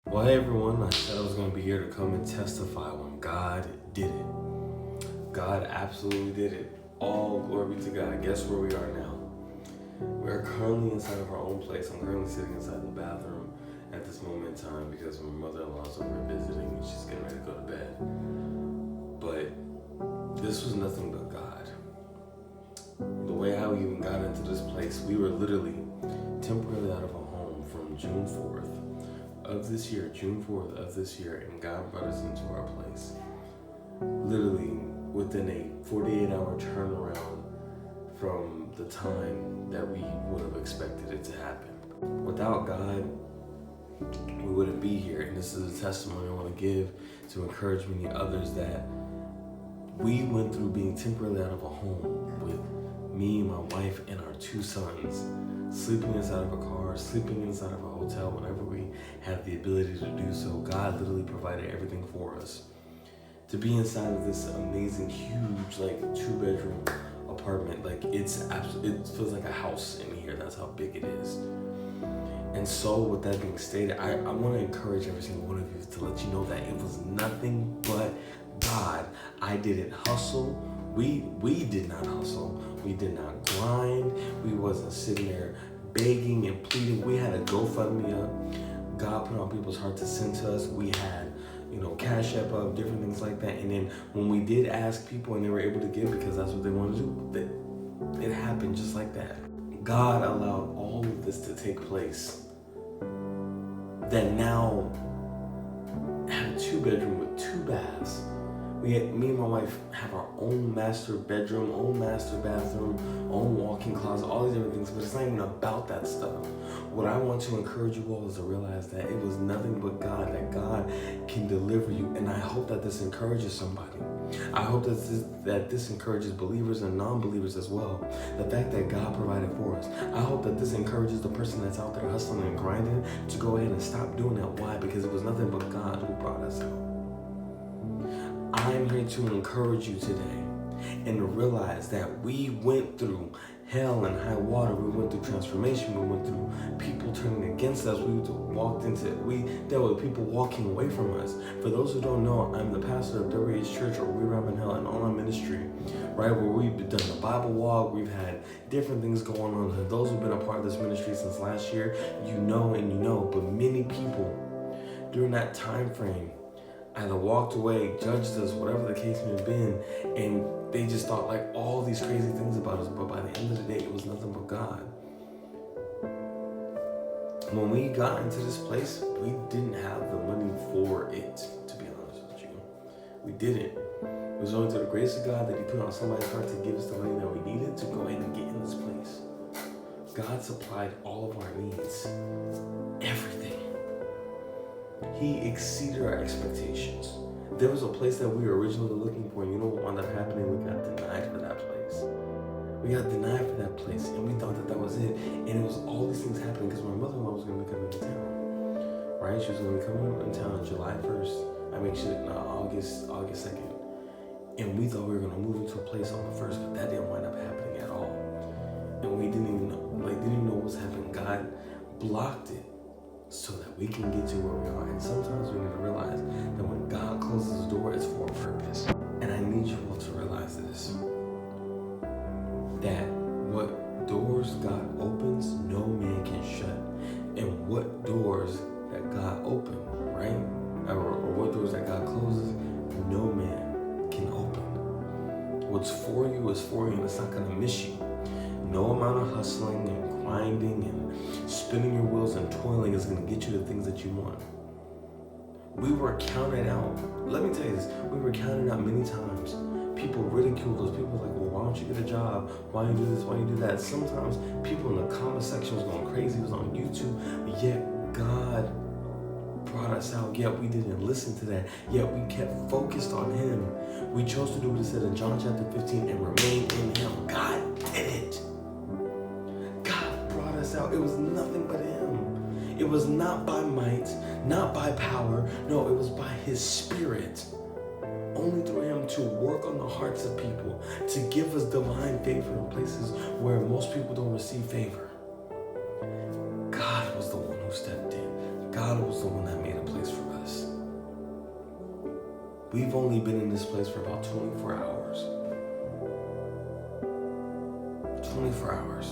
Well, hey everyone, I said I was going to be here to come and testify when God did it. God absolutely did it. All glory be to God. Guess where we are now? We are currently inside of our own place. I'm currently sitting inside the bathroom at this moment in time because my mother-in-law is over visiting and she's getting ready to go to bed. But this was nothing but God. The way how we even got into this place, we were literally temporarily out of a home from June 4th of this year, June 4th of this year, and God brought us into our place. Literally within a 48-hour turnaround from the time that we would have expected it to happen. Without God, we wouldn't be here. And this is a testimony I want to give to encourage many others that we went through being temporarily out of a home with me, my wife, and our 2 sons, sleeping inside of a car, sleeping inside of a hotel whenever we had the ability to do so. God literally provided everything for us. To be inside of this amazing, huge, 2-bedroom apartment, it feels like a house in here. That's how big it is. And so with that being stated, I want to encourage every single one of you to let you know that it was nothing but God. I didn't hustle. We did not hustle. We did not grind. We wasn't sitting there begging and pleading. We had a GoFundMe up. God put on people's heart to send to us. We had, Cash App up, different things like that. And then when we did ask people and they were able to give because that's what they wanted to do, it happened just like that. God allowed all of this to take place. That now have a 2-bedroom with 2 baths. Me and my wife have our own master bedroom, own master bathroom, own walk-in closet, all these different things, but it's not even about that stuff. What I want to encourage you all is to realize that it was nothing but God, that God can deliver you, and I hope that this encourages somebody. I hope that this encourages believers and non-believers as well. The fact that God provided for us. I hope that this encourages the person that's out there hustling and grinding to go ahead and stop doing that. Why? Because it was nothing but God who brought us out. I'm here to encourage you today and to realize that we went through hell and high water. We went through transformation. We went through people turning against us. We dealt with people walking away from us. For those who don't know, I'm the pastor of WH Church, or We Rob in Hell, an online ministry, right, where we've done the Bible walk. We've had different things going on. And those who've been a part of this ministry since last year, you know, but many people during that time frame either walked away, judged us, whatever the case may have been, and they just thought all these crazy things about us, but by the end of the day, it was nothing but God. When we got into this place, we didn't have the money for it, to be honest with you. We didn't. It was only through the grace of God that He put on somebody's heart to give us the money that we needed to go ahead and get in this place. God supplied all of our needs. Everything. He exceeded our expectations. There was a place that we were originally looking for, and you know what wound up happening? We got denied for that place. We got denied for that place, and we thought that was it. And it was all these things happening because my mother-in-law was going to be coming to town, right? She was going to be coming in town on July 1st. August 2nd. And we thought we were going to move into a place on the 1st, but that didn't wind up happening at all. And we didn't even know what was happening. God blocked it so that we can get to where we are. And sometimes we need to realize that when God closes the door, it's for a purpose. And I need you all to realize this, that what doors God opens, no man can shut. And what doors that God opens, right? Or what doors that God closes, no man can open. What's for you is for you, and it's not going to miss you. No amount of hustling and grinding and spinning your wheels and toiling is going to get you the things that you want. We were counted out. Let me tell you this. We were counted out many times. People ridiculed us. People were like, well, why don't you get a job? Why don't you do this? Why don't you do that? Sometimes people in the comment section was going crazy. It was on YouTube. Yet God brought us out. Yet we didn't listen to that. Yet we kept focused on Him. We chose to do what it said in John chapter 15 and remain in Him. God did it. Out. It was nothing but Him. It was not by might, not by power. No, it was by His Spirit. Only through Him to work on the hearts of people, to give us divine favor in places where most people don't receive favor. God was the one who stepped in. God was the one that made a place We've only been in this place for about 24 hours. 24 hours.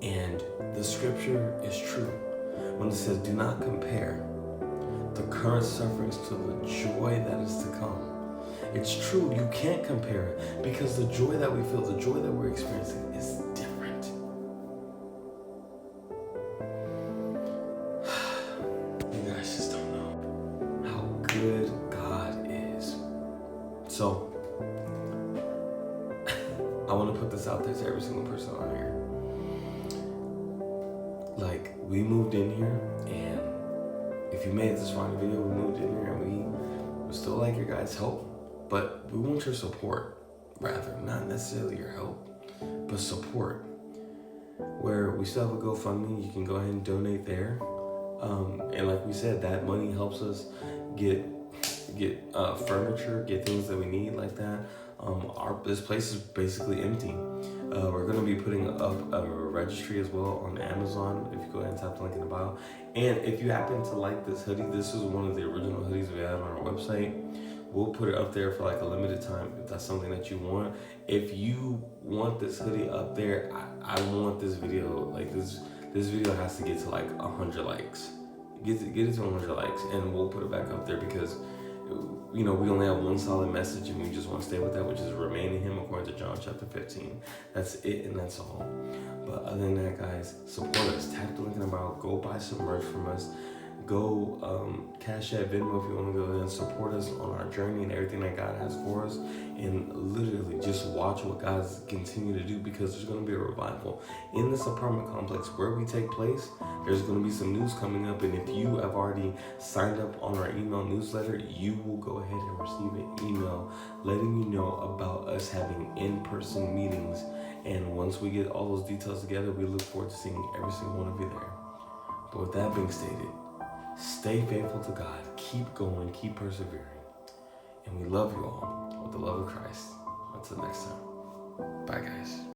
And the scripture is true when it says, do not compare the current sufferings to the joy that is to come. It's true, you can't compare it, because the joy that we feel, the joy that we're experiencing is different. You guys just don't know how good God is. So, I want to put this out there to every single person on here. Like, we moved in here, and if you made this far in the video, we moved in here, and we still like your guys' help, but we want your support, rather, not necessarily your help, but support. Where we still have a GoFundMe, you can go ahead and donate there. And like we said, that money helps us get furniture, get things that we need like that. This place is basically empty. We're going to be putting up a registry as well on Amazon. If you go ahead and tap the link in the bio. And if you happen to like this hoodie, this is one of the original hoodies we had on our website. We'll put it up there for like a limited time if that's something that you want. If you want this hoodie up there, I want this video, like this video has to get to like 100 likes. Get it to 100 likes, and we'll put it back up there, because we only have one solid message, and we just want to stay with that, which is remain in him according to John chapter 15. That's it, and that's all. But other than that, guys, support us. Tap the link in the bio. Go buy some merch from us. Go Cash App, Venmo if you want to go ahead and support us on our journey and everything that God has for us. And literally just watch what God's continue to do, because there's going to be a revival in this apartment complex where we take place. There's going to be some news coming up, and if you have already signed up on our email newsletter, you will go ahead and receive an email letting you know about us having in-person meetings. And once we get all those details together, we look forward to seeing every single one of you there. But with that being stated, stay faithful to God, keep going, keep persevering, and we love you all with the love of Christ. Until next time, bye guys.